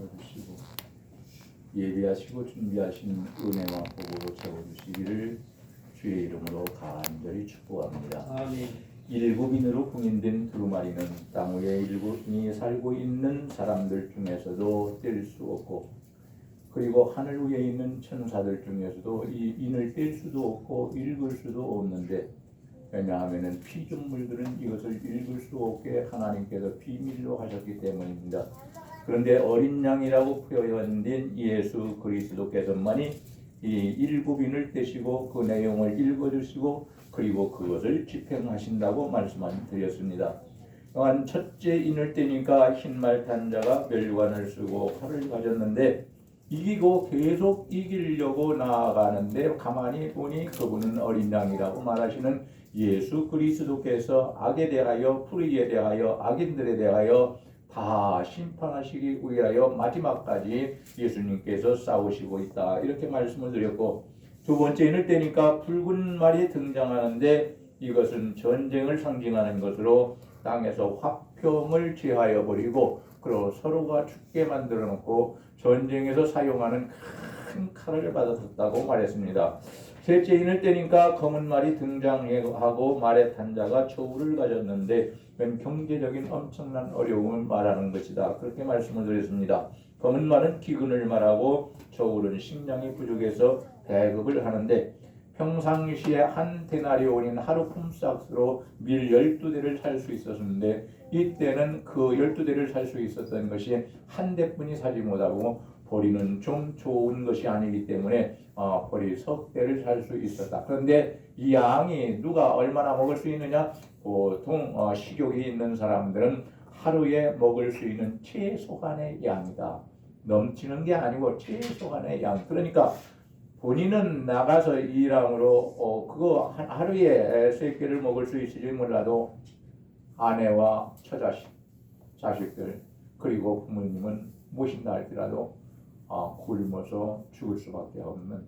채워주시고 예비하시고 준비하신 은혜와 복으로 채워주시기를 주의 이름으로 간절히 축복합니다. 아멘. 일곱인으로 봉인된 두루마리는 땅 위에 일곱인이 살고 있는 사람들 중에서도 뗄 수 없고, 그리고 하늘 위에 있는 천사들 중에서도 이 인을 뗄 수도 없고 읽을 수도 없는데, 왜냐하면 피조물들은 이것을 읽을 수 없게 하나님께서 비밀로 하셨기 때문입니다. 그런데 어린 양이라고 표현된 예수 그리스도께서만이 이 일곱인을 떼시고 그 내용을 읽어주시고 그리고 그것을 집행하신다고 말씀드렸습니다. 또한 첫째 인을 떼니까 흰말 단자가 멸관을 쓰고 활을 가졌는데 이기고 계속 이기려고 나아가는데 가만히 보니 그분은 어린 양이라고 말하시는 예수 그리스도께서 악에 대하여 불의에 대하여 악인들에 대하여 다 심판하시기 위하여 마지막까지 예수님께서 싸우시고 있다, 이렇게 말씀을 드렸고, 두 번째 인을 떼니까 붉은 말이 등장하는데 이것은 전쟁을 상징하는 것으로 땅에서 화평을 제하여 버리고 그리고 서로가 죽게 만들어 놓고 전쟁에서 사용하는 큰 칼을 받았다고 말했습니다. 셋째 인을 떼니까 검은 말이 등장하고 말의 단자가 저울을 가졌는데 그건 경제적인 엄청난 어려움을 말하는 것이다, 그렇게 말씀을 드렸습니다. 검은 말은 기근을 말하고 저울은 식량이 부족해서 배급을 하는데, 평상시에 한 데나리온인 하루 품삯으로 밀 12대를 살 수 있었는데 이때는 그 12대를 살 수 있었던 것이 한 대뿐이 사지 못하고 보리는 좀 좋은 것이 아니기 때문에 보리 석 대를 살 수 있었다. 그런데 이 양이 누가 얼마나 먹을 수 있느냐? 보통 식욕이 있는 사람들은 하루에 먹을 수 있는 최소한의 양이다. 넘치는 게 아니고 최소한의 양. 그러니까 본인은 나가서 일함으로 그거 하루에 3끼를 먹을 수 있을지 몰라도 아내와 처자식, 자식들 그리고 부모님은 모신다 할지라도 굶어서 죽을 수밖에 없는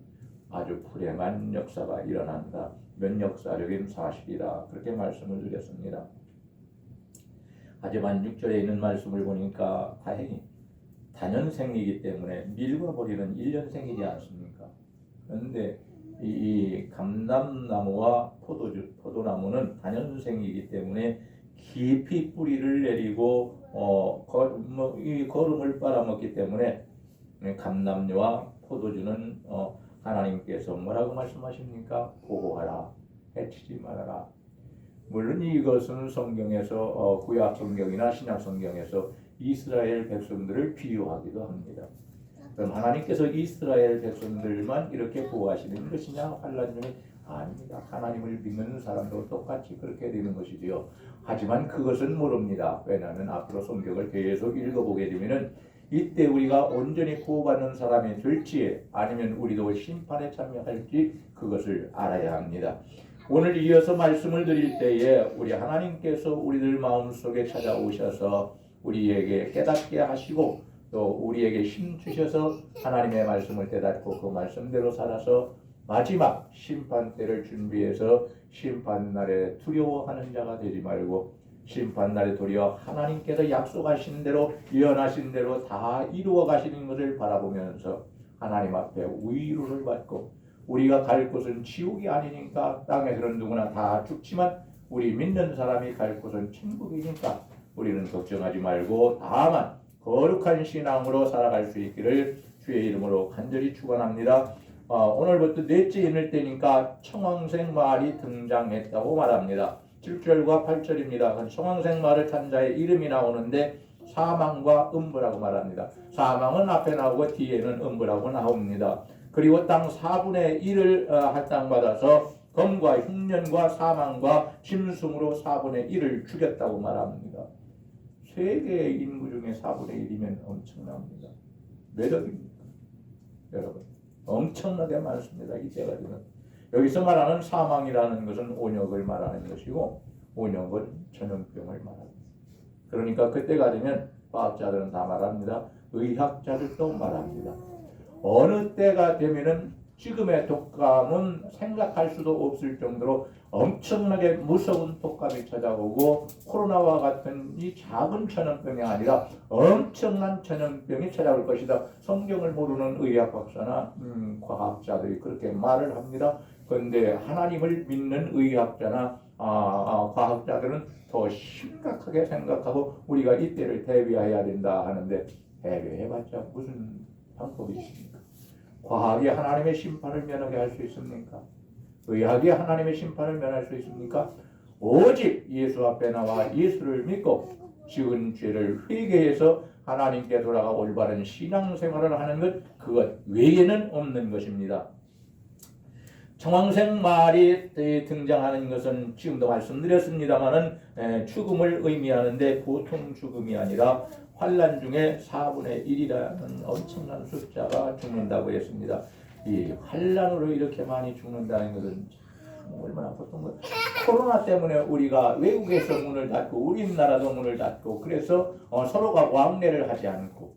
아주 불행한 역사가 일어난다. 면역사적인 사실이다, 그렇게 말씀을 드렸습니다. 하지만 6절에 있는 말씀을 보니까 다행히 단연생이기 때문에 밀과 보리는 1년생이지 않습니까? 그런데 이 감람나무와 포도나무는 단연생이기 때문에 깊이 뿌리를 내리고 이 거름을 빨아먹기 때문에 감람류와 포도주는 하나님께서 뭐라고 말씀하십니까? 보호하라, 해치지 말아라. 물론 이것은 성경에서 구약 성경이나 신약 성경에서 이스라엘 백성들을 비유하기도 합니다. 그럼 하나님께서 이스라엘 백성들만 이렇게 보호하시는 것이냐? 환난 중에 아닙니다. 하나님을 믿는 사람도 똑같이 그렇게 되는 것이지요. 하지만 그것은 모릅니다. 왜냐하면 앞으로 성경을 계속 읽어보게 되면은 이때 우리가 온전히 구원받는 사람이 될지 아니면 우리도 심판에 참여할지 그것을 알아야 합니다. 오늘 이어서 말씀을 드릴 때에 우리 하나님께서 우리들 마음속에 찾아오셔서 우리에게 깨닫게 하시고 또 우리에게 힘 주셔서 하나님의 말씀을 깨닫고 그 말씀대로 살아서 마지막 심판 때를 준비해서 심판날에 두려워하는 자가 되지 말고 심판날에 도리어 하나님께서 약속하신 대로 예언하신 대로 다 이루어 가시는 것을 바라보면서 하나님 앞에 위로를 받고 우리가 갈 곳은 지옥이 아니니까 땅에서는 누구나 다 죽지만 우리 믿는 사람이 갈 곳은 천국이니까 우리는 걱정하지 말고 다만 거룩한 신앙으로 살아갈 수 있기를 주의 이름으로 간절히 축원합니다. 오늘부터 넷째 인을 떼니까 청황색 말이 등장했다고 말합니다. 7절과 8절입니다. 청황색 말을 탄 자의 이름이 나오는데 사망과 음부라고 말합니다. 사망은 앞에 나오고 뒤에는 음부라고 나옵니다. 그리고 땅 4분의 1을 할당받아서 검과 흉년과 사망과 짐승으로 4분의 1을 죽였다고 말합니다. 세계의 인구 중에 4분의 1이면 엄청납니다. 몇 억입니까? 여러분 엄청나게 많습니다. 이때가 되면 여기서 말하는 사망이라는 것은 온역을 말하는 것이고 온역은 전염병을 말합니다. 그러니까 그때가 되면 과학자들은 다 말합니다. 의학자들도 말합니다. 어느 때가 되면은 지금의 독감은 생각할 수도 없을 정도로 엄청나게 무서운 독감이 찾아오고 코로나와 같은 이 작은 전염병이 아니라 엄청난 전염병이 찾아올 것이다. 성경을 모르는 의학 박사나 과학자들이 그렇게 말을 합니다. 그런데 하나님을 믿는 의학자나 과학자들은 더 심각하게 생각하고 우리가 이때를 대비해야 된다 하는데 대비해봤자 무슨 방법이 있습니까? 과학이 하나님의 심판을 면하게 할 수 있습니까? 의학이 하나님의 심판을 면할 수 있습니까? 오직 예수 앞에 나와 예수를 믿고 지은 죄를 회개해서 하나님께 돌아가 올바른 신앙생활을 하는 것, 그것 외에는 없는 것입니다. 청황색 말이 등장하는 것은 지금도 말씀드렸습니다마는 죽음을 의미하는데 보통 죽음이 아니라 환란 중에 4분의 1이라는 엄청난 숫자가 죽는다고 했습니다. 이 환란으로 이렇게 많이 죽는다는 것은 참 얼마나 보통 것. 코로나 때문에 우리가 외국에서 문을 닫고 우리나라도 문을 닫고 그래서 서로가 왕래를 하지 않고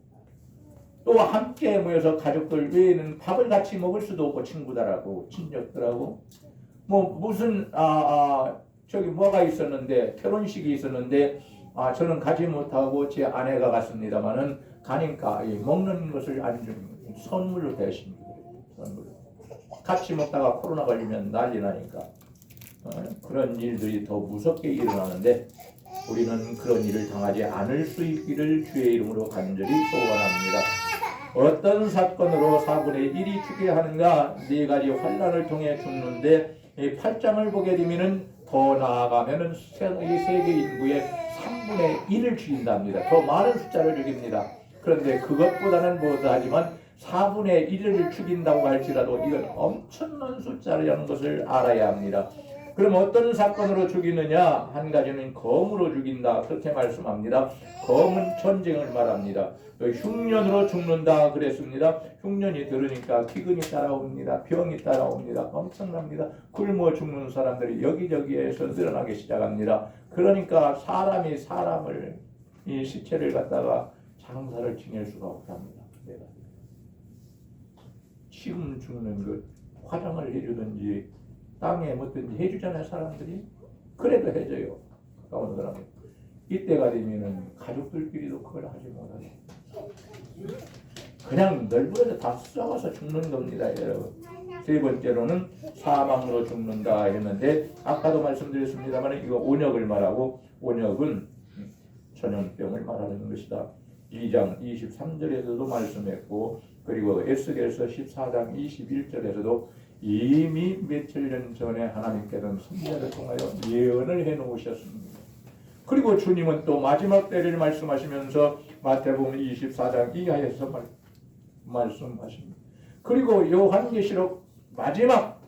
또 함께 모여서 가족들 외에는 밥을 같이 먹을 수도 없고 친구들하고 친척들하고 뭐 무슨 저기 뭐가 있었는데 결혼식이 있었는데 저는 가지 못하고 제 아내가 갔습니다마는 가니까 먹는 것을 안 줍니다. 선물로 대신 선물로 같이 먹다가 코로나 걸리면 난리 나니까 그런 일들이 더 무섭게 일어나는데 우리는 그런 일을 당하지 않을 수 있기를 주의 이름으로 간절히 소원합니다. 어떤 사건으로 4분의 1이 죽게 하는가? 네 가지 환란을 통해 죽는데 이 8장을 보게 되면은 더 나아가면은 이 세계 인구의 3분의 1을 죽인답니다. 더 많은 숫자를 죽입니다. 그런데 그것보다는 못하지만 4분의 1을 죽인다고 할지라도 이건 엄청난 숫자라는 것을 알아야 합니다. 그럼 어떤 사건으로 죽이느냐? 한 가지는 검으로 죽인다. 그렇게 말씀합니다. 검은 전쟁을 말합니다. 흉년으로 죽는다 그랬습니다. 흉년이 들으니까 기근이 따라옵니다. 병이 따라옵니다. 엄청납니다. 굶어 죽는 사람들이 여기저기에서 늘어나기 시작합니다. 그러니까 사람이 사람을 이 시체를 갖다가 장사를 지낼 수가 없답니다. 내가 지금 죽는 것 화장을 해주든지 땅에 묻든지 해주잖아요. 사람들이 그래도 해줘요. 가까운 사람이 이때가 되면은 가족들끼리도 그걸 하지 못하게 그냥 널브러져 다 썩어서 죽는 겁니다, 여러분. 세 번째로는 사망으로 죽는다 했는데 아까도 말씀드렸습니다만 이거 온역을 말하고 온역은 전염병을 말하는 것이다. 2장 23절에서도 말씀했고 그리고 에스겔서 14장 21절에서도 이미 며칠 년 전에 하나님께서는 선지자를 통하여 예언을 해놓으셨습니다. 그리고 주님은 또 마지막 때를 말씀하시면서 마태복음 24장 이하에서 말씀하십니다. 그리고 요한계시록 마지막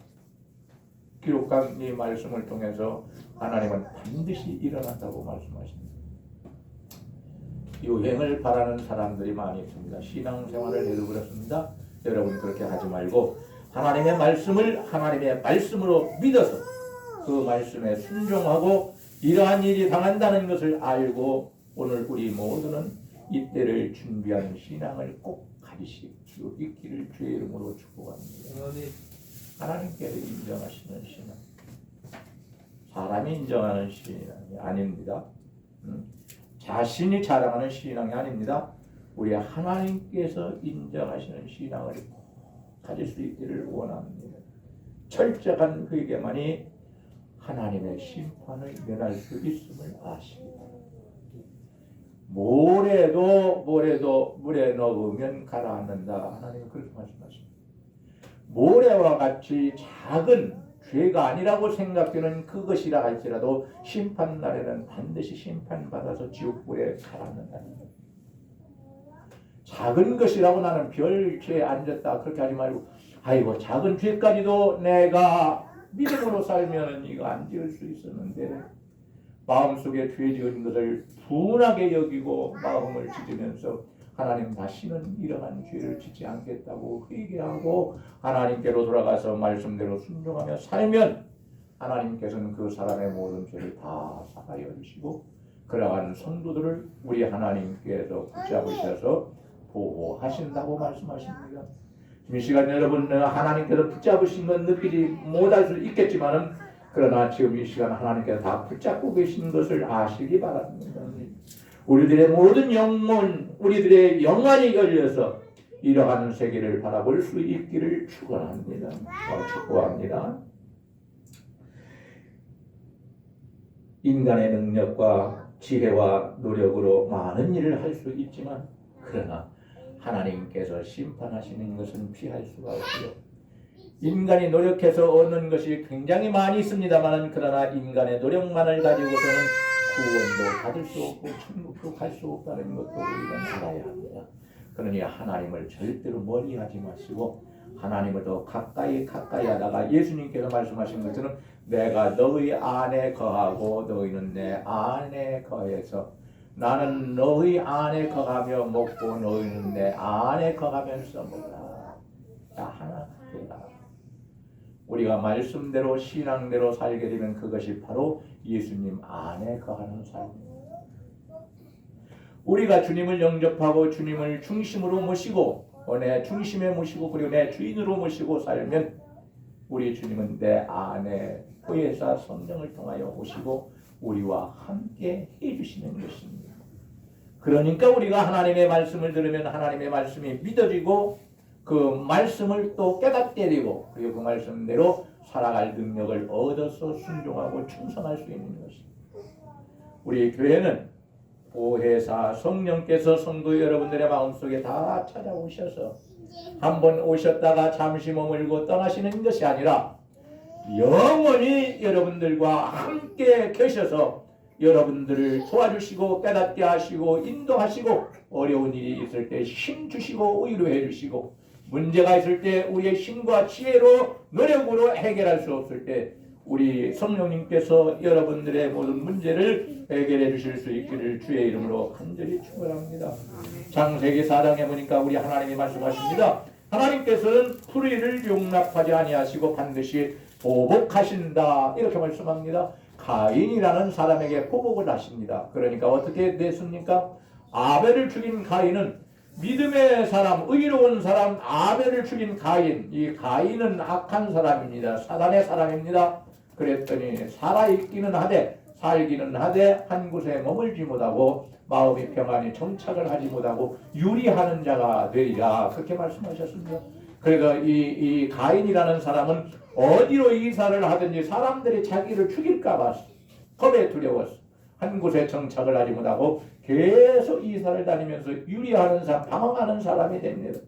기록한 이 말씀을 통해서 하나님은 반드시 일어난다고 말씀하십니다. 유행을 바라는 사람들이 많이 있습니다. 신앙생활을 해도 그렇습니다. 여러분 그렇게 하지 말고 하나님의 말씀을 하나님의 말씀으로 믿어서 그 말씀에 순종하고 이러한 일이 당한다는 것을 알고 오늘 우리 모두는 이때를 준비하는 신앙을 꼭 가지시고 있기를 주의 이름으로 축복합니다. 하나님께서 인정하시는 신앙, 사람이 인정하는 신앙이 아닙니다. 자신이 자랑하는 신앙이 아닙니다. 우리 하나님께서 인정하시는 신앙을 꼭 가질 수 있기를 원합니다. 철저한 회개만이 하나님의 심판을 면할 수 있음을 아십니다. 모래도 물에 넣으면 가라앉는다. 하나님은 그렇게 말씀하십니다. 모래와 같이 작은 죄가 아니라고 생각되는 그것이라 할지라도 심판날에는 반드시 심판받아서 지옥불에 가라앉는다. 작은 것이라고 나는 별 죄에 앉았다 그렇게 하지 말고 아이고 작은 죄까지도 내가 믿음으로 살면 이거 안 지을 수 있었는데 마음속에 죄 지은 것을 분하게 여기고 마음을 찢으면서 하나님 다시는 이러한 죄를 짓지 않겠다고 회개하고 하나님께로 돌아가서 말씀대로 순종하며 살면 하나님께서는 그 사람의 모든 죄를 다 사하여 주시고 그러한 성도들을 우리 하나님께서 붙잡으셔서 보호하신다고 말씀하십니다. 이 시간 여러분 하나님께서 붙잡으신 건 느끼지 못할 수 있겠지만은 그러나 지금 이 시간 하나님께서 다 붙잡고 계신 것을 아시기 바랍니다. 우리들의 모든 영혼, 우리들의 영안이 열려서 이러한 세계를 바라볼 수 있기를 축원합니다. 축복합니다. 인간의 능력과 지혜와 노력으로 많은 일을 할 수 있지만 그러나 하나님께서 심판하시는 것은 피할 수가 없고요. 인간이 노력해서 얻는 것이 굉장히 많이 있습니다만 그러나 인간의 노력만을 가지고서는 구원도 받을 수 없고 천국도 갈 수 없다는 것도 우리가 알아야 합니다. 그러니 하나님을 절대로 멀리하지 마시고 하나님을 더 가까이 하다가 예수님께서 말씀하신 것처럼 내가 너희 안에 거하고 너희는 내 안에 거해서 나는 너희 안에 거하며 먹고 너희는 내 안에 거하면서 먹라. 다 하나 되라. 우리가 말씀대로 신앙대로 살게 되면 그것이 바로 예수님 안에 거하는 삶입니다. 우리가 주님을 영접하고 주님을 중심으로 모시고 내 중심에 모시고 그리고 내 주인으로 모시고 살면 우리 주님은 내 안에 보혜사 성령을 통하여 오시고 우리와 함께 해주시는 것입니다. 그러니까 우리가 하나님의 말씀을 들으면 하나님의 말씀이 믿어지고 그 말씀을 또 깨닫게 되고 그리고 그 말씀대로 살아갈 능력을 얻어서 순종하고 충성할 수 있는 것입니다. 우리 교회는 보혜사 성령께서 성도 여러분들의 마음속에 다 찾아오셔서 한번 오셨다가 잠시 머물고 떠나시는 것이 아니라 영원히 여러분들과 함께 계셔서 여러분들을 도와주시고 깨닫게 하시고 인도하시고 어려운 일이 있을 때 힘 주시고 위로해 주시고 문제가 있을 때 우리의 힘과 지혜로 노력으로 해결할 수 없을 때 우리 성령님께서 여러분들의 모든 문제를 해결해 주실 수 있기를 주의 이름으로 간절히 축원합니다. 창세기 4장에 보니까 우리 하나님이 말씀하십니다. 하나님께서는 불의를 용납하지 아니하시고 반드시 보복하신다 이렇게 말씀합니다. 가인이라는 사람에게 보복을 하십니다. 그러니까 어떻게 됐습니까? 아벨을 죽인 가인은 믿음의 사람, 의로운 사람 아벨을 죽인 가인, 이 가인은 악한 사람입니다. 사단의 사람입니다. 그랬더니 살아있기는 하되 살기는 하되 한 곳에 머물지 못하고 마음이 평안히 정착을 하지 못하고 유리하는 자가 되리라 그렇게 말씀하셨습니다. 그래서 이 가인이라는 사람은 어디로 이사를 하든지 사람들이 자기를 죽일까 봐 겁에 두려웠어. 한 곳에 정착을 하지 못하고 계속 이사를 다니면서 유리하는 사람, 방황하는 사람이 됩니다.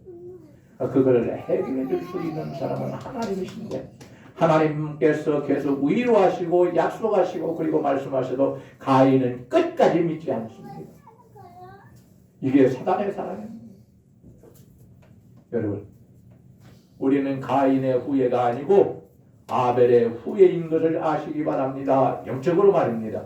그걸 해결해 줄 수 있는 사람은 하나님이신데 하나님께서 계속 위로하시고 약속하시고 그리고 말씀하셔도 가인은 끝까지 믿지 않습니다. 이게 사단의 사랑입니다. 여러분, 우리는 가인의 후예가 아니고 아벨의 후예인 것을 아시기 바랍니다. 영적으로 말입니다.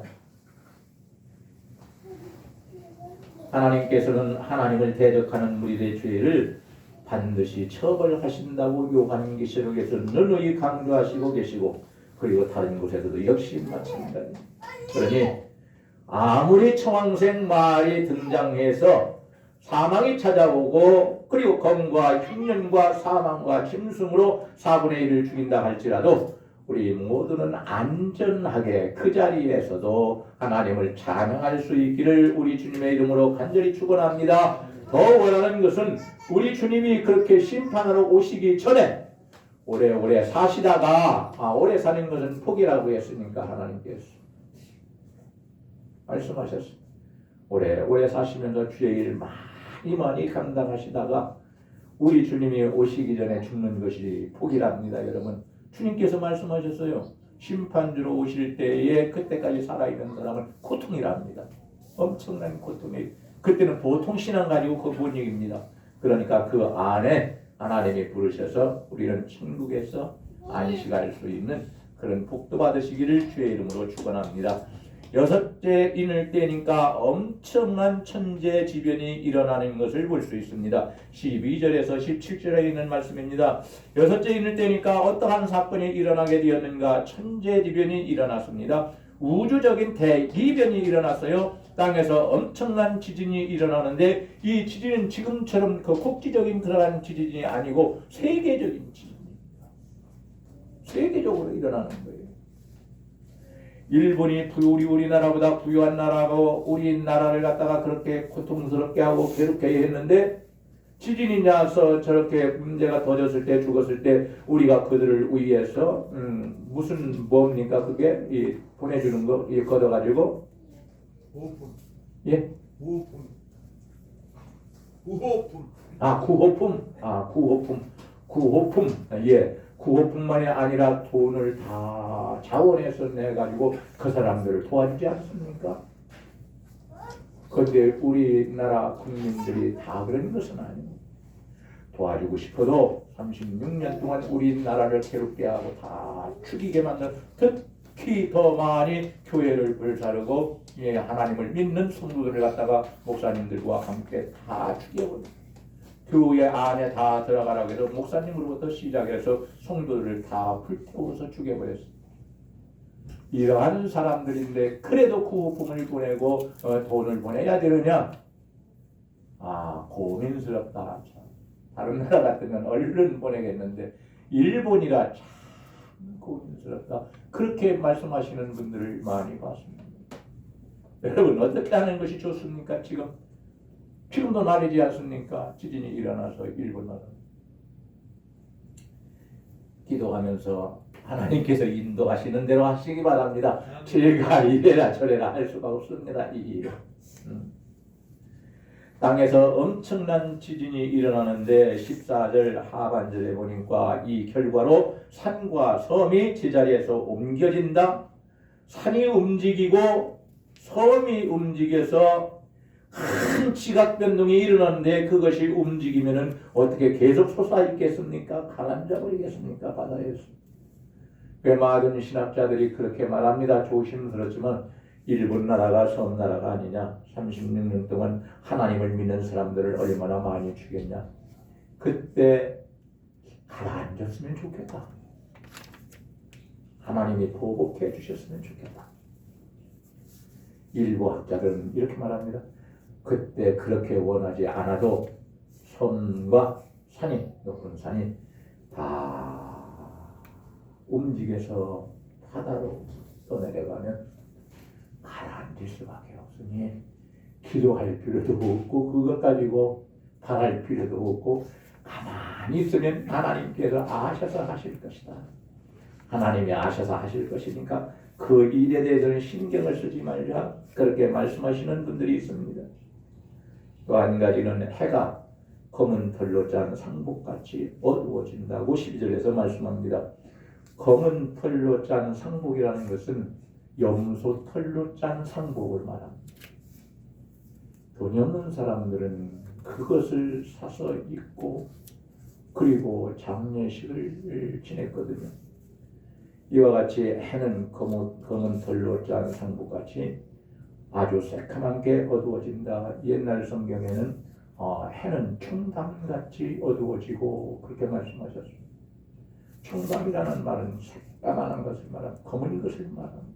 하나님께서는 하나님을 대적하는 무리들의 죄를 반드시 처벌하신다고 요한계시록에서 늘히 강조하시고 계시고 그리고 다른 곳에서도 역시 마찬가지입니다. 그러니 아무리 청황색 말이 등장해서 사망이 찾아오고 그리고 검과 흉년과 사망과 짐승으로 4분의 1을 죽인다 할지라도 우리 모두는 안전하게 그 자리에서도 하나님을 찬양할 수 있기를 우리 주님의 이름으로 간절히 축원합니다. 더 원하는 것은 우리 주님이 그렇게 심판하러 오시기 전에 오래오래 사시다가 오래 사는 것은 복이라고 했으니까 하나님께서 말씀하셨어요. 오래오래 사시면서 주의 일 많이 감당하시다가 우리 주님이 오시기 전에 죽는 것이 복이랍니다. 여러분, 주님께서 말씀하셨어요. 심판주로 오실 때에 그때까지 살아있는 사람은 고통이랍니다. 엄청난 고통이. 그때는 보통 신앙 가지고 그거 못 얘기입니다. 그러니까 그 안에 하나님이 부르셔서 우리는 천국에서 안식할 수 있는 그런 복도 받으시기를 주의 이름으로 축원합니다. 여섯째 인을 때니까 엄청난 천재지변이 일어나는 것을 볼 수 있습니다. 12절에서 17절에 있는 말씀입니다. 여섯째 인을 때니까 어떠한 사건이 일어나게 되었는가? 천재지변이 일어났습니다. 우주적인 대이변이 일어났어요. 땅에서 엄청난 지진이 일어나는데 이 지진은 지금처럼 그 국지적인 그러한 지진이 아니고 세계적인 지진입니다. 세계적으로 일어나는 거예요. 일본이 우리나라보다 부유한 나라고 우리나라를 갖다가 그렇게 고통스럽게 하고 괴롭게 했는데 지진이 나서 저렇게 문제가 터졌을 때 죽었을 때 우리가 그들을 위해서 무슨 뭡니까 그게 보내주는 거 걷어가지고 구호품. 예? 구호품. 구호품. 구호품. 예. 구호품만이 아니라 돈을 다 자원해서 내가지고 그 사람들을 도와주지 않습니까? 그런데 우리나라 국민들이 다 그런 것은 아니고 도와주고 싶어도 36년 동안 우리나라를 괴롭게 하고 다 죽이게 만든 특히 더 많이 교회를 불사르고 예, 하나님을 믿는 성도들을 갖다가 목사님들과 함께 다 죽여버립니다. 교회 안에 다 들어가라고 해서 목사님으로부터 시작해서 성도들을 다 불태워서 죽여버렸습니다. 이러한 사람들인데 그래도 구호품을 보내고 돈을 보내야 되느냐? 고민스럽다. 참. 다른 나라 같으면 얼른 보내겠는데 일본이라 참 고민스럽다. 그렇게 말씀하시는 분들을 많이 봤습니다. 여러분 어떻게 하는 것이 좋습니까? 지금도 말이지 않습니까? 지진이 일어나서 일본 나라 기도하면서 하나님께서 인도하시는 대로 하시기 바랍니다. 제가 이래라 저래라 할 수가 없습니다. 이 일. 땅에서 엄청난 지진이 일어나는데 14절 하반절에 보니까 이 결과로 산과 섬이 제자리에서 옮겨진다. 산이 움직이고 섬이 움직여서 큰 지각 변동이 일어나는데 그것이 움직이면은 어떻게 계속 솟아있겠습니까? 가라앉아 버리겠습니까? 바다에서. 많은 신학자들이 그렇게 말합니다. 조심스럽지만 일본 나라가 섬나라가 아니냐. 36년 동안 하나님을 믿는 사람들을 얼마나 많이 죽였냐. 그때 가라앉았으면 좋겠다. 하나님이 보복해 주셨으면 좋겠다. 일부 학자들은 이렇게 말합니다. 그때 그렇게 원하지 않아도 섬과 산이 높은 산이 다 움직여서 바다로 떠내려가면 가라앉을 수밖에 없으니 기도할 필요도 없고 그것 가지고 바랄 필요도 없고 가만히 있으면 하나님께서 아셔서 하실 것이다. 하나님이 아셔서 하실 것이니까 그 일에 대해서는 신경을 쓰지 말자. 그렇게 말씀하시는 분들이 있습니다. 또 한 가지는 해가 검은 털로 짠 상복같이 어두워진다고 12절에서 말씀합니다. 검은 털로 짠 상복이라는 것은 염소 털로 짠 상복을 말합니다. 돈이 없는 사람들은 그것을 사서 입고 그리고 장례식을 지냈거든요. 이와 같이 해는 검은 털로 짠 상복같이 아주 새카맣게 어두워진다. 옛날 성경에는 해는 청담같이 어두워지고 그렇게 말씀하셨습니다. 청담이라는 말은 새까만한 것을 말합니다. 검은 것을 말합니다.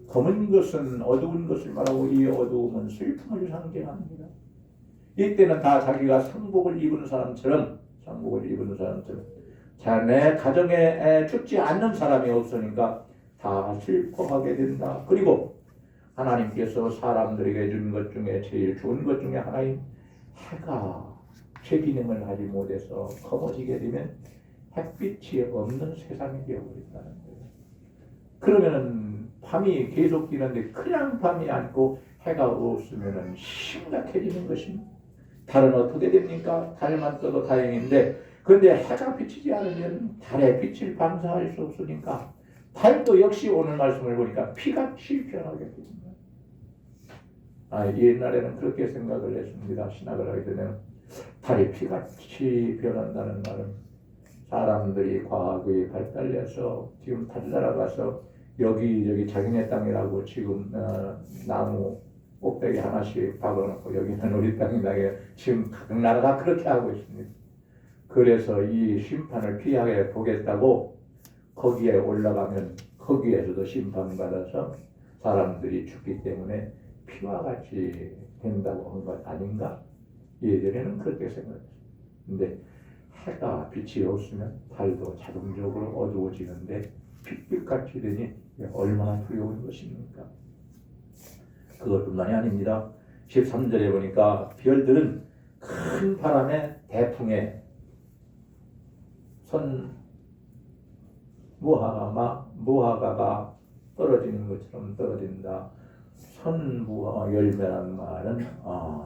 검은 것은 어두운 것을 말하고 이 어두움은 슬픔을 상징합니다. 이때는 다 자기가 상복을 입은 사람처럼 자네 가정에 죽지 않는 사람이 없으니까 다 슬퍼하게 된다. 그리고 하나님께서 사람들에게 준 것 중에 제일 좋은 것 중에 하나인 해가 제 기능을 하지 못해서 검어지게 되면 햇빛이 없는 세상이 되어버린다는 거예요. 그러면은 밤이 계속 기는데 그냥 밤이 않고 해가 없으면은 심각해지는 것입니다. 달은 어떻게 됩니까? 달만 떠도 다행인데 그런데 해가 비치지 않으면 달의 빛을 방사할 수 없으니까 달도 역시 오늘 말씀을 보니까 피같이 변하게 됩니다. 옛날에는 그렇게 생각을 했습니다. 신학을 하게 되면 달이 피같이 변한다는 말은 사람들이 과학이 발달해서 지금 달나라 가서 여기저기 자기네 땅이라고 지금 나무 꼭대기 하나씩 박아놓고 여기는 우리 땅이다. 지금 각 나라가 그렇게 하고 있습니다. 그래서 이 심판을 피하게 보겠다고 거기에 올라가면 거기에서도 심판받아서 사람들이 죽기 때문에 피와 같이 된다고 한 것 아닌가? 예전에는 그렇게 생각했어요. 근데 해가 빛이 없으면 달도 자동적으로 어두워지는데 빛빛같이 되니 얼마나 두려운 것입니까? 그것뿐만이 아닙니다. 13절에 보니까 별들은 큰 바람에 대풍에 무화과가 떨어지는 것처럼 떨어진다. 선무화 열매라는 말은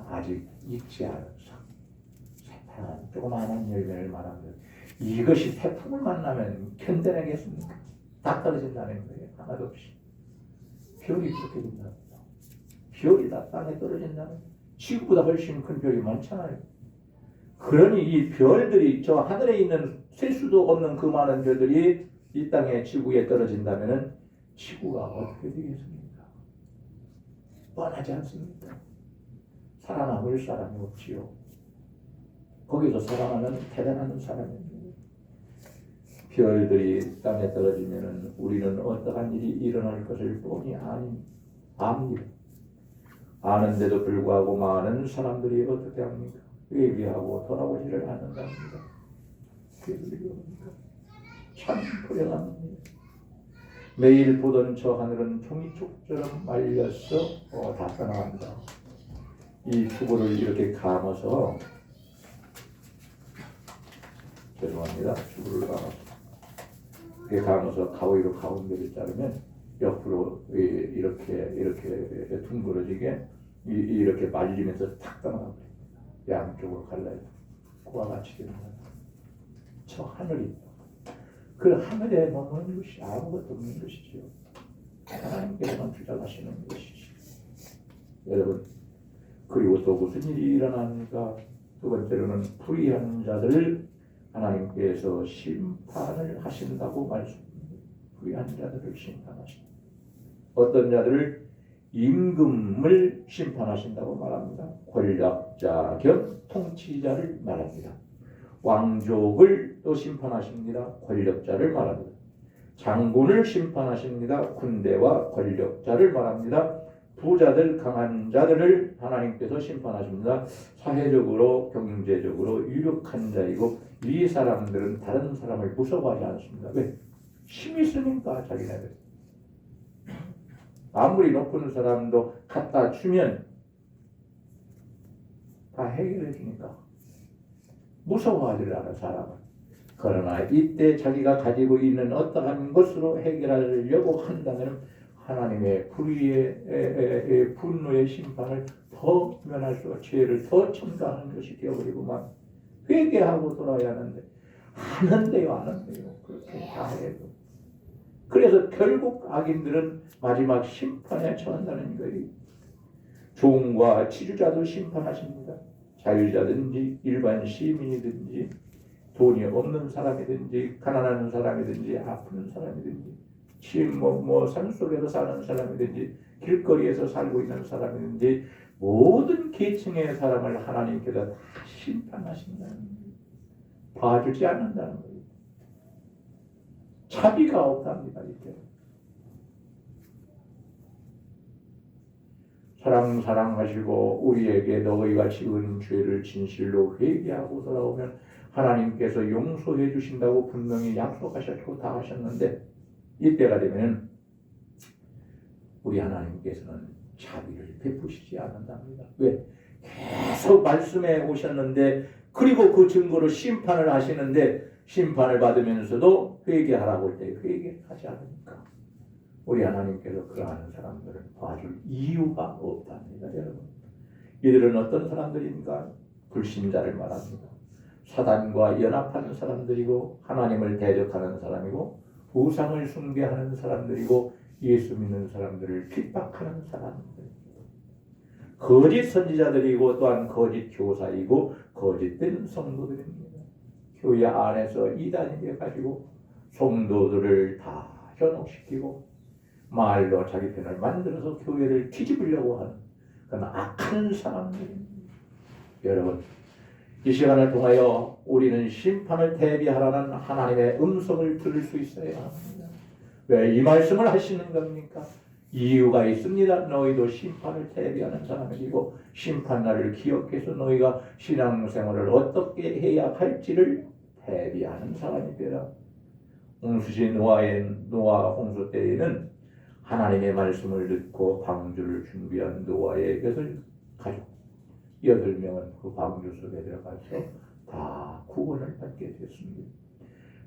아직 익지 않아서 새파란 조그마한 열매를 말합니다. 이것이 태풍을 만나면 견뎌내겠습니까? 다 떨어진다는 거예요. 하나도 없이. 별이 그렇게 된답니다. 별이 다 땅에 떨어진다는, 지구보다 훨씬 큰 별이 많잖아요. 그러니 이 별들이, 저 하늘에 있는 셀 수도 없는 그 많은 별들이 이 땅에 지구에 떨어진다면 지구가 어떻게 되겠습니까? 뻔하지 않습니까? 살아남을 사람이 없지요. 거기서 살아나면 대단한 사람입니다. 별들이 땅에 떨어지면 우리는 어떠한 일이 일어날 것을 뻔히 압니다. 아는데도 불구하고 많은 사람들이 어떻게 합니까? 회개하고 돌아오지를 않는답니다. 참 불행합니다. 매일 보던 저 하늘은 종이쪽처럼 말려서 다 떠나간다. 이 추구를 이렇게 감아서, 죄송합니다. 추구를 이렇게 감아서 가위로 가운데를 자르면 옆으로 이렇게 둥그러지게 이렇게 말리면서 탁 떠나갑니다. 양쪽으로 갈라요. 그와 같이 됩니다. 저 하늘이, 그 하늘에 머무는 것이 아무것도 없는 것이죠. 하나님께서만 주장하시는 것이죠. 여러분, 그리고 또 무슨 일이 일어나니까 두 번째로는 불의한 자들을 하나님께서 심판을 하신다고 말씀합니다. 불의한 자들을 심판하신다. 어떤 자들을 임금을 심판하신다고 말합니다. 권력자 겸 통치자를 말합니다. 왕족을 또 심판하십니다. 권력자를 말합니다. 장군을 심판하십니다. 군대와 권력자를 말합니다. 부자들, 강한 자들을 하나님께서 심판하십니다. 사회적으로, 경제적으로 유력한 자이고 이 사람들은 다른 사람을 무서워하지 않습니다. 왜? 힘이 있으니까 자기네들. 아무리 높은 사람도 갖다 주면 다 해결해 주니까 무서워하지 않은 사람은. 그러나 이때 자기가 가지고 있는 어떠한 것으로 해결하려고 한다면 하나님의 불의의 분노의 심판을 더 면할 수가, 죄를 더 첨가하는 것이 되어버리고만 회개하고 돌아야 하는데 안 한대요. 그렇게 다 해도. 그래서 결국 악인들은 마지막 심판에 처한다는 거예요. 종과 치주자도 심판하십니다. 자유자든지 일반 시민이든지 돈이 없는 사람이든지 가난한 사람이든지 아픈 사람이든지 산속에서 사는 사람이든지 길거리에서 살고 있는 사람이든지 모든 계층의 사람을 하나님께서 다 심판하신다는 거예요. 봐주지 않는다는 거예요. 자비가 없답니다. 이때. 사랑하시고 우리에게 너희가 지은 죄를 진실로 회개하고 돌아오면 하나님께서 용서해 주신다고 분명히 약속하셨고 다 하셨는데 이때가 되면 우리 하나님께서는 자비를 베푸시지 않는답니다. 왜? 계속 말씀해 오셨는데, 그리고 그 증거로 심판을 하시는데 심판을 받으면서도 회개하라고 할 때 회개하지 않으니까 우리 하나님께서 그러한 사람들을 봐줄 이유가 없답니다. 여러분, 이들은 어떤 사람들인가? 불신자를 말합니다. 사단과 연합하는 사람들이고 하나님을 대적하는 사람이고 우상을 숭배하는 사람들이고 예수 믿는 사람들을 핍박하는 사람들, 거짓 선지자들이고 또한 거짓 교사이고 거짓된 성도들입니다. 교회 안에서 이단이 되어가지고 성도들을 다 현혹시키고 말로 자기 편을 만들어서 교회를 뒤집으려고 하는 그런 악한 사람들입니다. 여러분, 이 시간을 통하여 우리는 심판을 대비하라는 하나님의 음성을 들을 수 있어야 합니다. 왜 이 말씀을 하시는 겁니까? 이유가 있습니다. 너희도 심판을 대비하는 사람이고 심판날을 기억해서 너희가 신앙생활을 어떻게 해야 할지를 대비하는 사람이 되라. 홍수시 노아 홍수 때에는 하나님의 말씀을 듣고 방주를 준비한 노아의 것을 가족 8명은 그 방주 속에 들어가서 다 구원을 받게 됐습니다.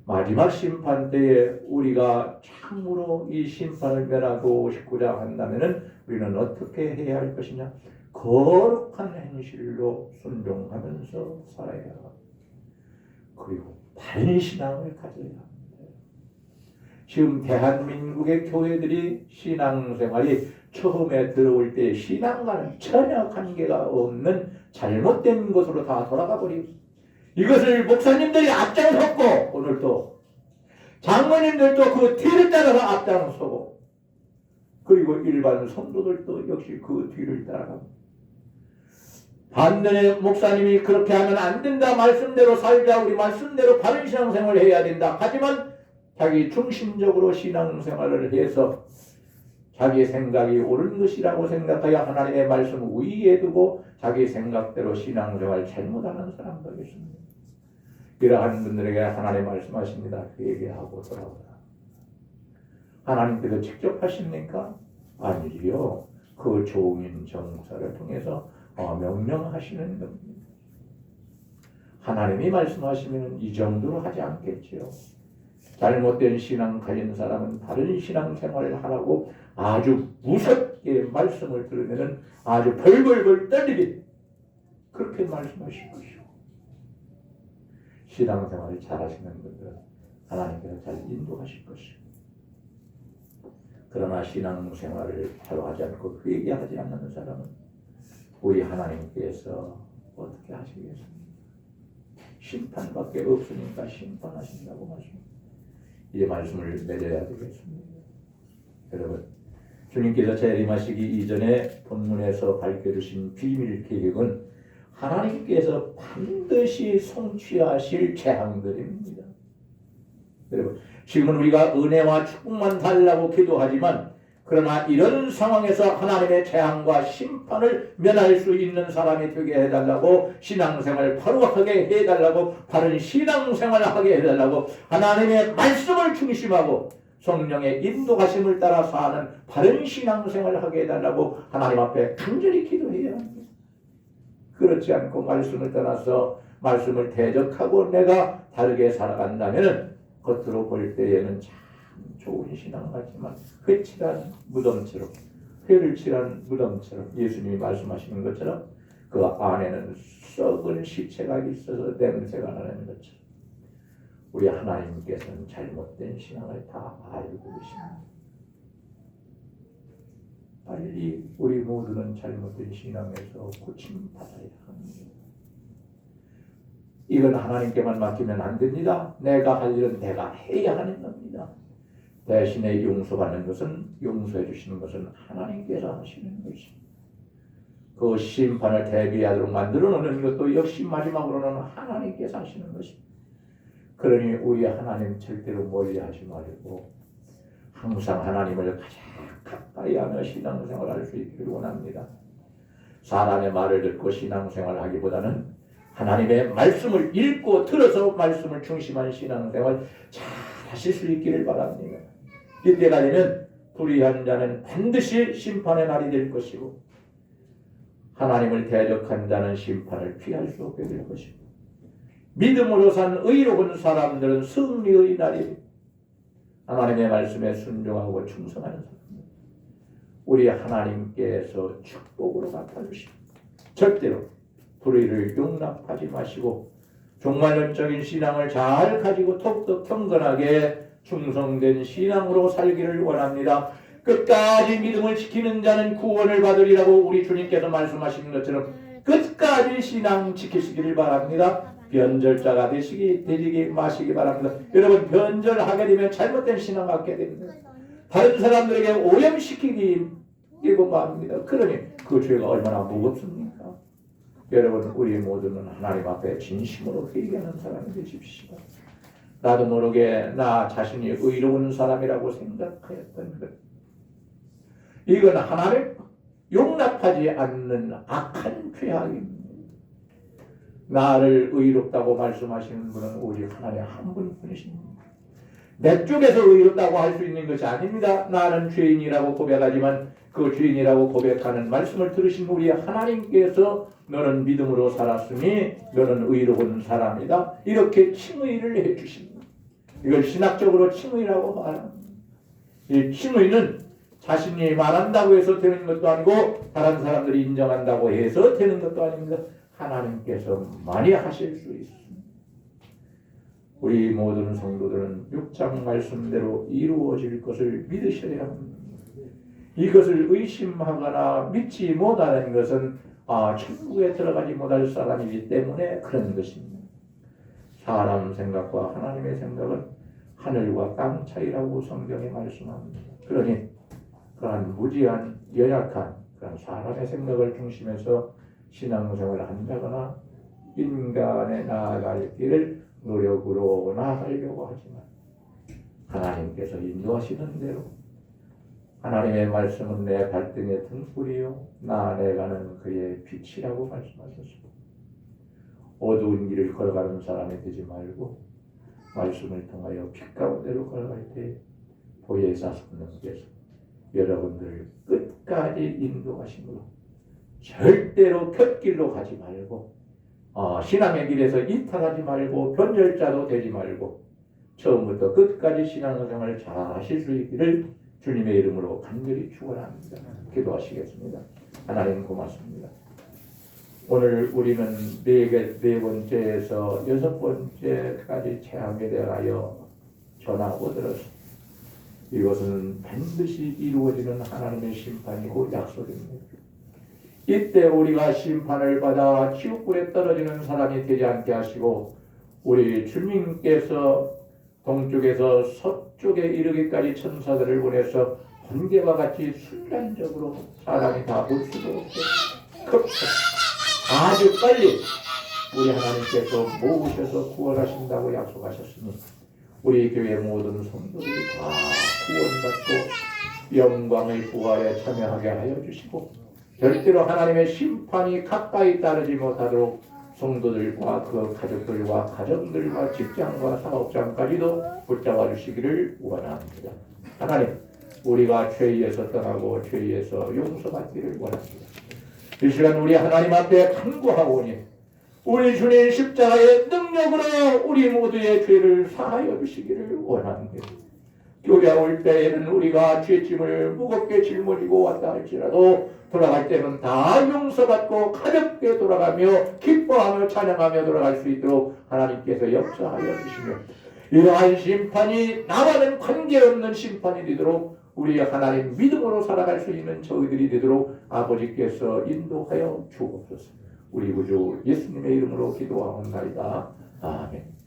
마지막 심판 때에 우리가 참으로 이 심판을 면하고 싶고자 한다면 우리는 어떻게 해야 할 것이냐? 거룩한 행실로 순종하면서 살아야 합니다. 그리고 바른 신앙을 가져야 합니다. 지금 대한민국의 교회들이 신앙생활이 처음에 들어올 때 신앙과는 전혀 관계가 없는 잘못된 것으로 다 돌아가 버리고 이것을 목사님들이 앞장섰고 오늘도 장로님들도 그 뒤를 따라서 앞장서고 그리고 일반 성도들도 역시 그 뒤를 따라가고 반면에 목사님이 그렇게 하면 안 된다 말씀대로 살자 우리 말씀대로 바른 신앙생활을 해야 된다 하지만 자기 중심적으로 신앙생활을 해서 자기 생각이 옳은 것이라고 생각하여 하나님의 말씀 위에 두고 자기 생각대로 신앙생활 잘못하는 사람도 있습니다. 이러한 분들에게 하나님 말씀하십니다. 회개하고 돌아오라. 하나님께서 직접 하십니까? 아니지요. 그 종인 정사를 통해서 명령하시는 겁니다. 하나님이 말씀하시면 이 정도로 하지 않겠지요. 잘못된 신앙 가진 사람은 바른 신앙생활을 하라고 아주 무섭게 말씀을 들으면 아주 벌벌벌 떨리게 그렇게 말씀하실 것이고 신앙생활을 잘하시는 분들은 하나님께서 잘 인도하실 것이고 그러나 신앙생활을 바로 하지 않고 회개하지 않는 사람은 우리 하나님께서 어떻게 하시겠습니까? 심판밖에 없으니까 심판하신다고 말씀합니다. 이 말씀을 맺어야 되겠습니다. 여러분, 주님께서 재림하시기 이전에 본문에서 밝혀주신 비밀 계획은 하나님께서 반드시 성취하실 재앙들입니다. 여러분, 지금은 우리가 은혜와 축복만 달라고 기도하지만 그러나 이런 상황에서 하나님의 재앙과 심판을 면할 수 있는 사람이 되게 해달라고 신앙생활을 바로하게 해달라고 바른 신앙생활을 하게 해달라고 하나님의 말씀을 중심하고 성령의 인도하심을 따라 사는 바른 신앙생활을 하게 해달라고 하나님 앞에 간절히 기도해야 합니다. 그렇지 않고 말씀을 떠나서 말씀을 대적하고 내가 다르게 살아간다면 겉으로 볼 때에는 참 좋은 신앙 같지만 회칠한 무덤처럼 회를 칠한 무덤처럼 예수님이 말씀하시는 것처럼 그 안에는 썩은 시체가 있어서 냄새가 나는 것처럼 우리 하나님께서는 잘못된 신앙을 다 알고 계십니다. 빨리 우리 모두는 잘못된 신앙에서 고침받아야 합니다. 이건 하나님께만 맡기면 안 됩니다. 내가 할 일은 내가 해야 하는 겁니다. 대신에 용서받는 것은 용서해 주시는 것은 하나님께서 하시는 것입니다. 그 심판을 대비하도록 만들어 놓는 것도 역시 마지막으로는 하나님께서 하시는 것입니다. 그러니 우리 하나님 절대로 멀리하지 말고 항상 하나님을 가장 가까이 하며 신앙생활을 할 수 있기를 원합니다. 사람의 말을 듣고 신앙생활을 하기보다는 하나님의 말씀을 읽고 들어서 말씀을 중심한 신앙생활 잘 하실 수 있기를 바랍니다. 이때가 되면 불의한 자는 반드시 심판의 날이 될 것이고 하나님을 대적한 자는 심판을 피할 수 없게 될 것이고 믿음으로 산 의로운 사람들은 승리의 날이 하나님의 말씀에 순종하고 충성하는 사람들 우리 하나님께서 축복으로 갚아주시고 절대로 불의를 용납하지 마시고 종말론적인 신앙을 잘 가지고 톡톡 경건하게 충성된 신앙으로 살기를 원합니다. 끝까지 믿음을 지키는 자는 구원을 받으리라고 우리 주님께서 말씀하시는 것처럼 끝까지 신앙 지키시기를 바랍니다. 변절자가 되시기 마시기 바랍니다. 여러분 변절하게 되면 잘못된 신앙 갖게 됩니다. 다른 사람들에게 오염시키기 이고 말입니다. 그러니 그 죄가 얼마나 무겁습니까? 여러분 우리 모두는 하나님 앞에 진심으로 회개하는 사람이 되십시오. 나도 모르게 나 자신이 의로운 사람이라고 생각하였던 것 이건 하나님 용납하지 않는 악한 죄악입니다. 나를 의롭다고 말씀하시는 분은 오직 하나님 한 분뿐이십니다. 내 쪽에서 의롭다고 할 수 있는 것이 아닙니다. 나는 죄인이라고 고백하지만 그 죄인이라고 고백하는 말씀을 들으신 우리 하나님께서 너는 믿음으로 살았으니 너는 의로운 사람이다. 이렇게 칭의를 해주십니다. 이걸 신학적으로 칭의라고 말합니다. 이 칭의는 자신이 말한다고 해서 되는 것도 아니고 다른 사람들이 인정한다고 해서 되는 것도 아닙니다. 하나님께서 많이 하실 수 있습니다. 우리 모든 성도들은 6장 말씀대로 이루어질 것을 믿으셔야 합니다. 이것을 의심하거나 믿지 못하는 것은 천국에 들어가지 못할 사람이기 때문에 그런 것입니다. 사람 생각과 하나님의 생각은 하늘과 땅 차이라고 성경이 말씀합니다. 그러니 그러한 무지한 연약한 그런 사람의 생각을 중심해서 신앙생활을 한다거나 인간의 나아갈 길을 노력으로 나아가려고 하지만 하나님께서 인도하시는 대로 하나님의 말씀은 내 발등의 등불이요 나 안에 가는 그의 빛이라고 말씀하셨습니다. 어두운 길을 걸어가는 사람이 되지 말고 말씀을 통하여 빛 가운데로 걸어갈 때 보혜사 성령께서 여러분들을 끝까지 인도하심으로 절대로 곁길로 가지 말고 신앙의 길에서 이탈하지 말고 변절자도 되지 말고 처음부터 끝까지 신앙생활을 잘 하실 수 있기를 주님의 이름으로 간절히 축원합니다. 기도하시겠습니다. 하나님 고맙습니다. 오늘 우리는 네 번째에서 6번째까지 체험에 대하여 전하고 들었습니다. 이것은 반드시 이루어지는 하나님의 심판이고 약속입니다. 이때 우리가 심판을 받아 지옥불에 떨어지는 사람이 되지 않게 하시고 우리 주님께서 동쪽에서 서쪽에 이르기까지 천사들을 보내서 번개와 같이 순간적으로 사람이 다 볼 수도 없게 아주 빨리 우리 하나님께서 모으셔서 구원하신다고 약속하셨으니 우리 교회 모든 성도들이 다 구원받고 영광의 부활에 참여하게 하여 주시고 절대로 하나님의 심판이 가까이 따르지 못하도록 성도들과 그 가족들과 가정들과 직장과 사업장까지도 붙잡아 주시기를 원합니다. 하나님, 우리가 죄에서 떠나고 죄에서 용서받기를 원합니다. 이 시간 우리 하나님 앞에 간구하오니 우리 주님 십자가의 능력으로 우리 모두의 죄를 사하여 주시기를 원합니다. 교회 올 때에는 우리가 죄짐을 무겁게 짊어지고 왔다 할지라도 돌아갈 때는 다 용서받고 가볍게 돌아가며 기뻐하며 찬양하며 돌아갈 수 있도록 하나님께서 역사하여 주시며 이러한 심판이 나와는 관계없는 심판이 되도록 우리 하나님 믿음으로 살아갈 수 있는 저희들이 되도록 아버지께서 인도하여 주옵소서. 우리 구주 예수님의 이름으로 기도하옵나이다. 아멘.